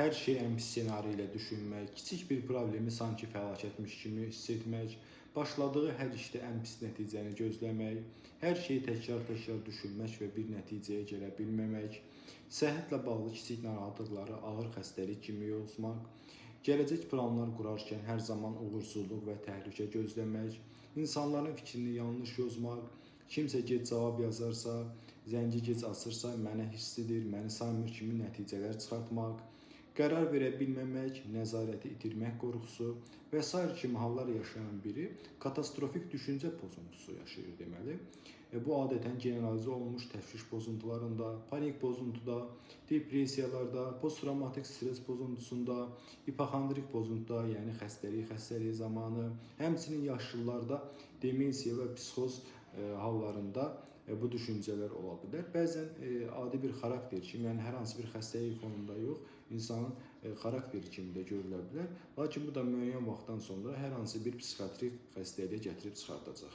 hər şey ən pis ssenari ilə düşünmək, kiçik bir problemi sanki fəlakətmiş kimi hiss etmək, başladığı hər işdə ən pis nəticəni gözləmək, hər şeyi təkrar-təkrar düşünmək və bir nəticəyə gələ bilməmək, səhhətlə bağlı kiçik narahatlıqları ağır xəstəlik kimi yozmaq, gələcək planlar qurarkən hər zaman uğursuzluq və təhlükə gözləmək, insanların fikrini yanlış yozmaq, kimsə gec cavab yazarsa, zəngi gec açırsa, mənə hissidir, məni saymır kimi nəticələr çıxartmaq, qərar verə bilməmək, nəzarəti itirmək qorxusu və sair kimi hallar yaşayan biri katastrofik düşüncə pozuntusu yaşayır deməli. Bu adətən generalizə olunmuş təşviş pozuntularında, panik pozuntuda, depressiyalarda, posttravmatik stres pozuntusunda, hipoxondrik pozuntuda, yəni xəstəlik zamanı, həmçinin yaşlılarda demensiya və psixoz hallarında bu düşüncələr ola bilər. Bəzən adi bir xarakter kimi, yəni hər hansı bir xəstəlik fonunda yox, insanın xarakteri kimi də görülə bilər. Lakin bu da müəyyən vaxtdan sonra hər hansı bir psixiatrik xəstəliyə gətirib çıxardacaq.